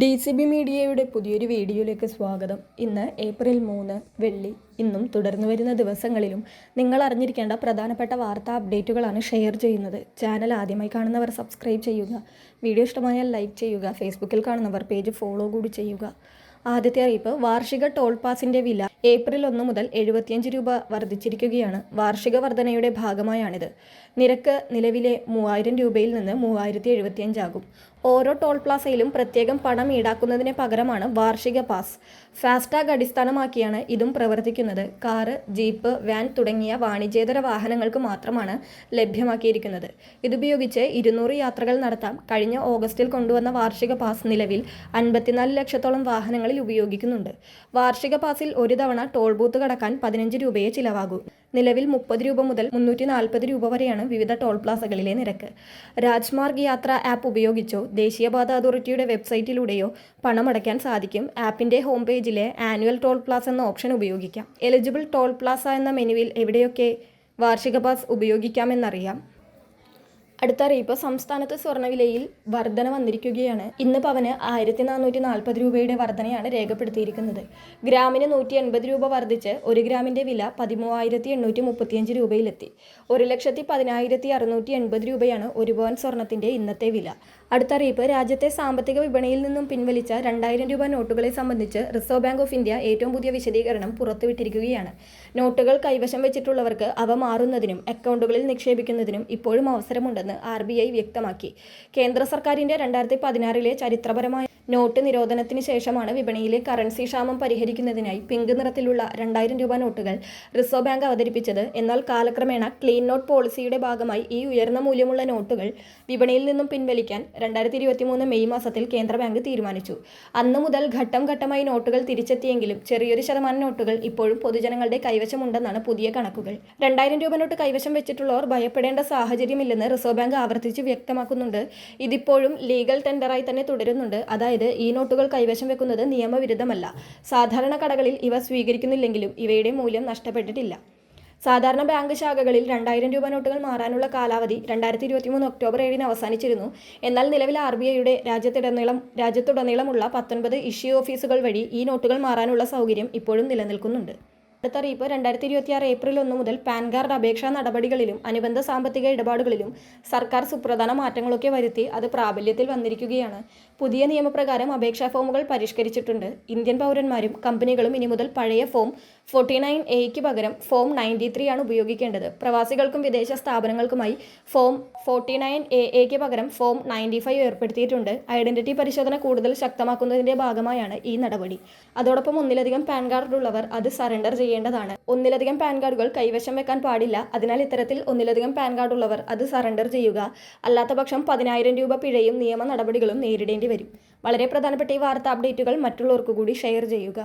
DCB മീഡിയയുടെ പുതിയൊരു വീഡിയോയിലേക്ക് സ്വാഗതം. ഇന്ന് ഏപ്രിൽ 3 വെള്ളി. ഇന്നും തുടർന്നു വരുന്ന ദിവസങ്ങളിലും നിങ്ങൾ അറിഞ്ഞിരിക്കേണ്ട പ്രധാനപ്പെട്ട വാർത്താ അപ്ഡേറ്റുകളാണ് ഷെയർ ചെയ്യുന്നത്. ചാനൽ ആദ്യമായി കാണുന്നവർ സബ്സ്ക്രൈബ് ചെയ്യുക. വീഡിയോ ഇഷ്ടമായാൽ ലൈക്ക് ചെയ്യുക. ഫേസ്ബുക്കിൽ കാണുന്നവർ പേജ് ഫോളോ കൂടി ചെയ്യുക. ആദ്യത്തെ അറിയിപ്പ്, വാർഷിക ടോൾ പാസിൻ്റെ വില ഏപ്രിൽ 1 മുതൽ 75 രൂപ വർദ്ധിച്ചിരിക്കുകയാണ്. വാർഷിക വർധനയുടെ ഭാഗമായാണിത്. നിരക്ക് നിലവിലെ 3000 രൂപയിൽ നിന്ന് 3075 ആകും. ഓരോ ടോൾ പ്ലാസയിലും പ്രത്യേകം പണം ഈടാക്കുന്നതിന് പകരമാണ് വാർഷിക പാസ്. ഫാസ്ടാഗ് അടിസ്ഥാനമാക്കിയാണ് ഇതും പ്രവർത്തിക്കുന്നത്. കാറ്, ജീപ്പ്, വാൻ തുടങ്ങിയ വാണിജ്യേതര വാഹനങ്ങൾക്ക് മാത്രമാണ് ലഭ്യമാക്കിയിരിക്കുന്നത്. ഇതുപയോഗിച്ച് 200 യാത്രകൾ നടത്താം. കഴിഞ്ഞ ഓഗസ്റ്റിൽ കൊണ്ടുവന്ന വാർഷിക പാസ് നിലവിൽ 54 ലക്ഷത്തോളം വാഹനങ്ങളിൽ ഉപയോഗിക്കുന്നുണ്ട്. വാർഷിക പാസിൽ ഒരു തവണ ടോൾ ബൂത്ത് കടക്കാൻ 15 രൂപയെ ചിലവാകൂ. നിലവിൽ 30 രൂപ മുതൽ 340 രൂപ വരെയാണ് വിവിധ ടോൾ പ്ലാസകളിലെ നിരക്ക്. രാജ്മാർഗ് യാത്ര ആപ്പ് ഉപയോഗിച്ചോ ദേശീയപാത അതോറിറ്റിയുടെ വെബ്സൈറ്റിലൂടെയോ പണമടയ്ക്കാൻ സാധിക്കും. ആപ്പിൻ്റെ ഹോം പേജിലെ ആനുവൽ ടോൾ പ്ലാസ് എന്ന ഓപ്ഷൻ ഉപയോഗിക്കാം. എലിജിബിൾ ടോൾ പ്ലാസ എന്ന മെനുവിൽ എവിടെയൊക്കെ വാർഷിക പാസ് ഉപയോഗിക്കാമെന്നറിയാം. അടുത്ത അറിയിപ്പ്, സംസ്ഥാനത്ത് സ്വർണ്ണവിലയിൽ വർധന വന്നിരിക്കുകയാണ്. ഇന്ന് പവന് 1440 രൂപയുടെ വർധനയാണ് രേഖപ്പെടുത്തിയിരിക്കുന്നത്. ഗ്രാമിന് 180 രൂപ വർദ്ധിച്ച് 1 ഗ്രാമിൻ്റെ വില 13,835 രൂപയിലെത്തി. 1,10,680 രൂപയാണ് 1 പവൻ സ്വർണത്തിൻ്റെ ഇന്നത്തെ വില. അടുത്ത അറിയിപ്പ്, രാജ്യത്തെ സാമ്പത്തിക വിപണിയിൽ നിന്നും പിൻവലിച്ച 2000 രൂപ നോട്ടുകളെ സംബന്ധിച്ച് റിസർവ് ബാങ്ക് ഓഫ് ഇന്ത്യ ഏറ്റവും പുതിയ വിശദീകരണം പുറത്തുവിട്ടിരിക്കുകയാണ്. നോട്ടുകൾ കൈവശം വെച്ചിട്ടുള്ളവർക്ക് അവ മാറുന്നതിനും അക്കൗണ്ടുകളിൽ നിക്ഷേപിക്കുന്നതിനും ഇപ്പോഴും അവസരമുണ്ടെന്ന് RBI വ്യക്തമാക്കി. കേന്ദ്ര സർക്കാരിൻ്റെ 2016 ചരിത്രപരമായ നോട്ട് നിരോധനത്തിന് ശേഷമാണ് വിപണിയിലെ കറൻസി ക്ഷാമം പരിഹരിക്കുന്നതിനായി പിങ്ക് നിറത്തിലുള്ള 2000 രൂപ നോട്ടുകൾ റിസർവ് ബാങ്ക് അവതരിപ്പിച്ചത്. എന്നാൽ കാലക്രമേണ ക്ലീൻ നോട്ട് പോളിസിയുടെ ഭാഗമായി ഈ ഉയർന്ന മൂല്യമുള്ള നോട്ടുകൾ വിപണിയിൽ നിന്നും പിൻവലിക്കാൻ 2023 മെയ് മാസത്തിൽ കേന്ദ്ര ബാങ്ക് തീരുമാനിച്ചു. അന്നു മുതൽ ഘട്ടം ഘട്ടമായി നോട്ടുകൾ തിരിച്ചെത്തിയെങ്കിലും ചെറിയൊരു ശതമാനം നോട്ടുകൾ ഇപ്പോഴും പൊതുജനങ്ങളുടെ കൈവശമുണ്ടെന്നാണ് പുതിയ കണക്കുകൾ. 2000 രൂപ നോട്ട് കൈവശം വെച്ചിട്ടുള്ളവർ ഭയപ്പെടേണ്ട സാഹചര്യമില്ലെന്ന് റിസർവ് ബാങ്ക് ആവർത്തിച്ച് വ്യക്തമാക്കുന്നുണ്ട്. ഇതിപ്പോഴും ലീഗൽ ടെൻഡറായി തന്നെ തുടരുന്നുണ്ട്. അതായത് ഈ നോട്ടുകൾ കൈവശം വെക്കുന്നത് നിയമവിരുദ്ധമല്ല. സാധാരണ കടകളിൽ ഇവ സ്വീകരിക്കുന്നില്ലെങ്കിലും ഇവയുടെ മൂല്യം നഷ്ടപ്പെട്ടിട്ടില്ല. സാധാരണ ബാങ്ക് ശാഖകളിൽ 2000 രൂപ നോട്ടുകൾ മാറാനുള്ള കാലാവധി 2023 ഒക്ടോബർ 7 അവസാനിച്ചിരുന്നു. എന്നാൽ നിലവിൽ RBIയുടെ രാജ്യത്തുടനീളമുള്ള 19 ഇഷ്യൂ ഓഫീസുകൾ വഴി ഈ നോട്ടുകൾ മാറാനുള്ള സൗകര്യം ഇപ്പോഴും നിലനിൽക്കുന്നുണ്ട്. അടുത്ത അറിയിപ്പ്, 2026 ഏപ്രിൽ 1 മുതൽ പാൻ കാർഡ് അപേക്ഷാ നടപടികളിലും അനുബന്ധ സാമ്പത്തിക ഇടപാടുകളിലും സർക്കാർ സുപ്രധാന മാറ്റങ്ങളൊക്കെ വരുത്തി. അത് പ്രാബല്യത്തിൽ വന്നിരിക്കുകയാണ്. പുതിയ നിയമപ്രകാരം അപേക്ഷാ ഫോമുകൾ പരിഷ്കരിച്ചിട്ടുണ്ട്. ഇന്ത്യൻ പൗരന്മാരും കമ്പനികളും ഇനി മുതൽ പഴയ ഫോം 49A പകരം ഫോം 93 ആണ് ഉപയോഗിക്കേണ്ടത്. പ്രവാസികൾക്കും വിദേശ സ്ഥാപനങ്ങൾക്കുമായി ഫോം 49AA പകരം ഫോം 95 ഏർപ്പെടുത്തിയിട്ടുണ്ട്. ഐഡന്റിറ്റി പരിശോധന കൂടുതൽ ശക്തമാക്കുന്നതിൻ്റെ ഭാഗമായാണ് ഈ നടപടി. അതോടൊപ്പം ഒന്നിലധികം പാൻ കാർഡ് ഉള്ളവർ അത് സറണ്ടർ ചെയ്യേണ്ടതാണ്. ഒന്നിലധികം പാൻ കാർഡുകൾ കൈവശം വെക്കാൻ പാടില്ല. അതിനാൽ ഇത്തരത്തിൽ ഒന്നിലധികം പാൻ കാർഡ് ഉള്ളവർ അത് സറണ്ടർ ചെയ്യുക. അല്ലാത്തപക്ഷം 10,000 രൂപ പിഴയും നിയമ നടപടികളും നേരിടേണ്ടി വരും. വളരെ പ്രധാനപ്പെട്ട ഈ വാർത്താ അപ്ഡേറ്റുകൾ മറ്റുള്ളവർക്ക് കൂടി ഷെയർ ചെയ്യുക.